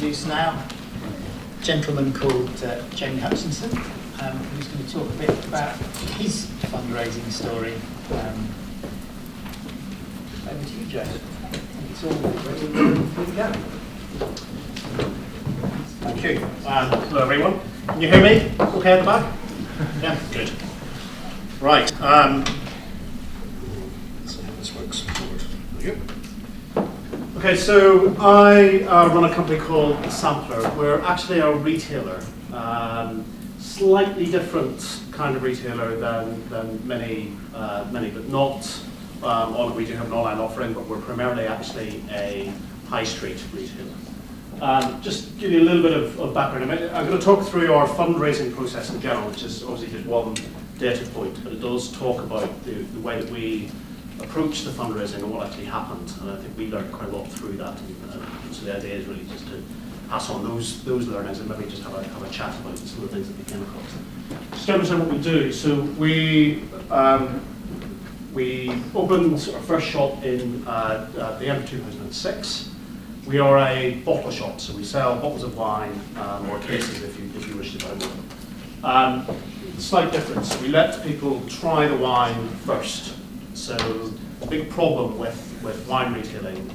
introduce now a gentleman called Jamie Hutchinson, who's going to talk a bit about his fundraising story. Over to you, Jamie. It's all ready to go. Thank you. Hello, everyone. Can you hear me? Okay at the back? Yeah, good. Right. Let's see how this works forward. There you go. Okay, so I run a company called Sampler. We're actually a retailer, slightly different kind of retailer than many, but not. We do have an online offering, but we're primarily actually a high street retailer. Just give you a little bit of background. I'm going to talk through our fundraising process in general, which is obviously just one data point, but it does talk about the way that we approach the fundraising and what actually happened, and I think we learned quite a lot through that. So the idea is really just to pass on those learnings and maybe just have a chat about some of the things that we came across. Just to understand what we do. So we opened our first shop in at the end of 2006. We are a bottle shop, so we sell bottles of wine or cases if you wish to buy more. Slight difference. We let people try the wine first. So the big problem with wine retailing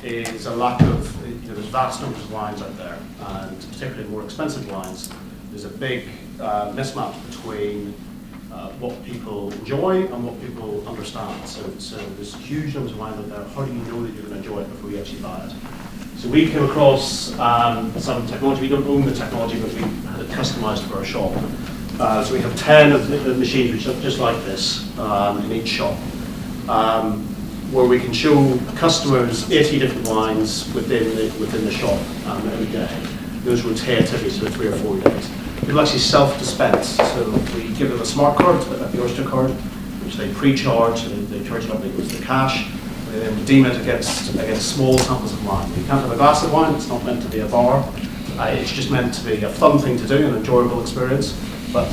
is a lack of, there's vast numbers of wines out there, and particularly more expensive wines. There's a big mismatch between what people enjoy and what people understand. So there's huge numbers of wines out there. How do you know that you're going to enjoy it before you actually buy it? So we came across some technology. We don't own the technology, but we had it customized for our shop. So we have 10 of the machines which look just like this in each shop, where we can show customers 80 different wines within the shop every day. Those rotate every 3 or 4 days. People actually self-dispense, so we give them a smart card, like the Oyster card, which they pre-charge, and they charge it up, it goes to cash, and they then redeem it against small samples of wine. You can't have a glass of wine, it's not meant to be a bar. It's just meant to be a fun thing to do, an enjoyable experience, but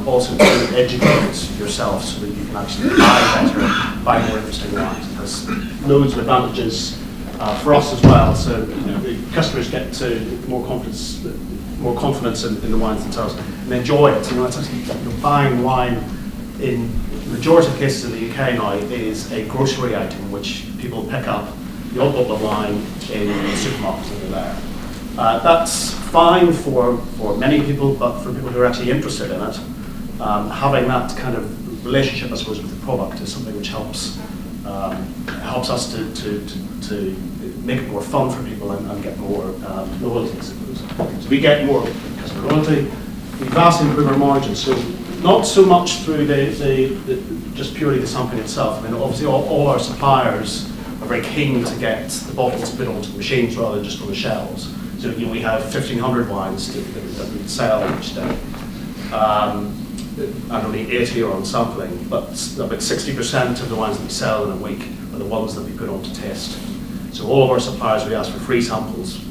also to educate yourself so that you can actually buy better, buy more interesting wines. It has loads of advantages for us as well. So the customers get to more confidence in the wines themselves and enjoy it. It's actually buying wine in the majority of cases in the UK now is a grocery item which people pick up the odd bottle of wine in supermarkets and they're there. That's fine for many people, but for people who are actually interested in it, having that kind of relationship, I suppose, with the product is something which helps us to make it more fun for people and get more loyalty, I suppose. So we get more customer loyalty. We vastly improve our margins. So not so much through just purely the sampling itself. I mean, obviously all our suppliers are very keen to get the bottles put onto the machines rather than just on the shelves. So we have 1,500 wines that we sell each day, and only 80 are on sampling. But about 60% of the wines that we sell in a week are the ones that we put on to taste. So all of our suppliers, we ask for free samples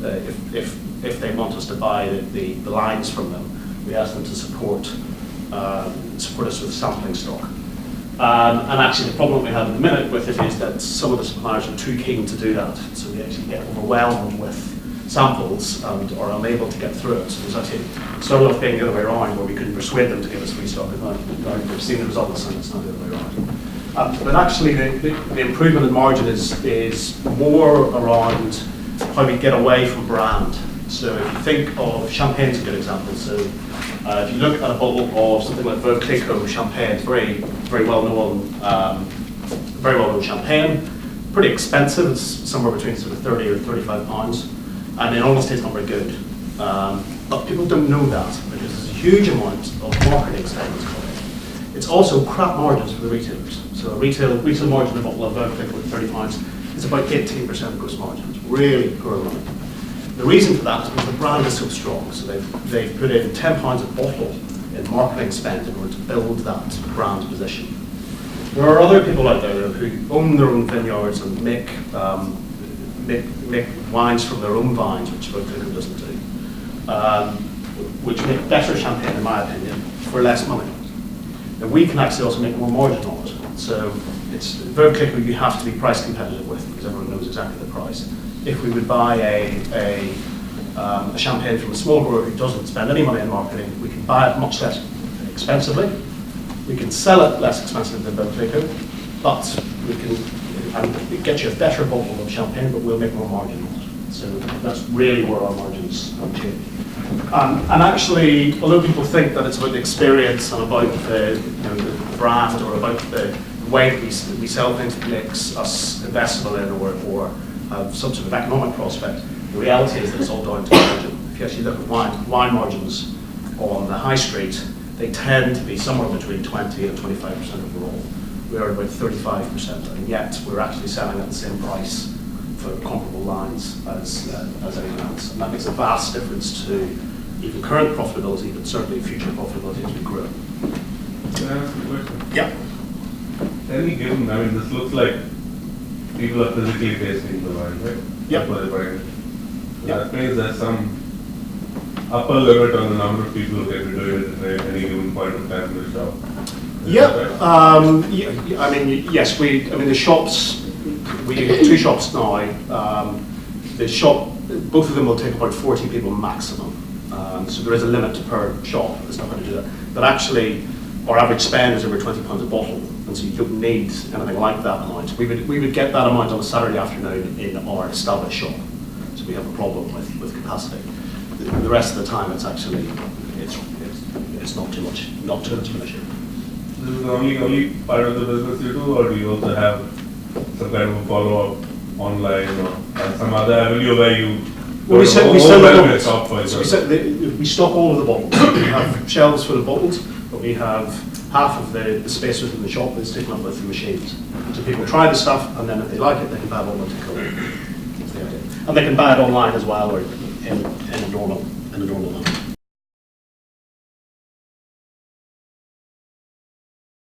if they want us to buy the lines from them. We ask them to support us with sampling stock. And actually, the problem we have at the minute with it is that some of the suppliers are too keen to do that. So we actually get overwhelmed with samples and are unable to get through it. So there's actually started off being the other way around, where we couldn't persuade them to give us free stock. And we've seen the results, and it's not the other way around. But actually, the improvement in margin is more around how we get away from brand. So if you think of champagne's a good example. So if you look at a bottle of something like Veuve Clicquot champagne, very well known champagne, pretty expensive. It's somewhere between sort of 30 or 35 pounds. And in honesty, it's not very good. But people don't know that because there's a huge amount of marketing spend. It's also crap margins for the retailers. So a retail margin of a bottle of Veuve Clicquot with £30 is about 18% gross margin. It's really poor money. The reason for that is because the brand is so strong. So they've put in £10 a bottle in marketing spend in order to build that brand position. There are other people out there who own their own vineyards and make wines from their own vines, which Veuve Clicquot doesn't do, which make better champagne, in my opinion, for less money. Now we can actually also make more margin on it. So it's Veuve Clicquot you have to be price competitive with because everyone knows exactly the price. if we would buy a champagne from a small brewer who doesn't spend any money in marketing, we can buy it much less expensively. We can sell it less expensive than Benfica, but we can, and it gets you a better bottle of champagne, but we'll make more margin on it. So that's really where our margins change. And actually, although people think that it's about the experience and about the, the brand or about the way that we sell things that makes us investable in or have some sort of economic prospect, the reality is that it's all down to margin. If you actually look at wine margins on the high street, they tend to be somewhere between 20 and 25% overall. We are about 35%, and yet we're actually selling at the same price for comparable lines as anyone else. And that makes a vast difference to even current profitability, but certainly future profitability as we grow. Can I ask a question? Yeah. Any given, this looks like people are physically tasting the wine, right? Yeah. Before they buy it. So Yeah. that means there's some upper limit on the number of people who can do it at any given point of time in the shop. Yes, the shops, we have 2 shops now. The shop, both of them will take about 40 people maximum. So there is a limit per shop, there's not going to do that. But actually, our average spend is over £20 a bottle, and so you don't need anything like that amount. We would get that amount on a Saturday afternoon in our established shop. So we have a problem with capacity. The rest of the time, it's actually, it's not too much of an issue. This is the only part of the business you do, or do you also have some kind of a follow-up online or some other avenue where you well, we sell the bottles. Shop, for example? We stock all of the bottles. We have shelves full of bottles, but we have half of the space within the shop that's taken up with the machines. So people try the stuff, and then if they like it, they can buy it online to go. That's the idea. And they can buy it online as well, or in a normal line.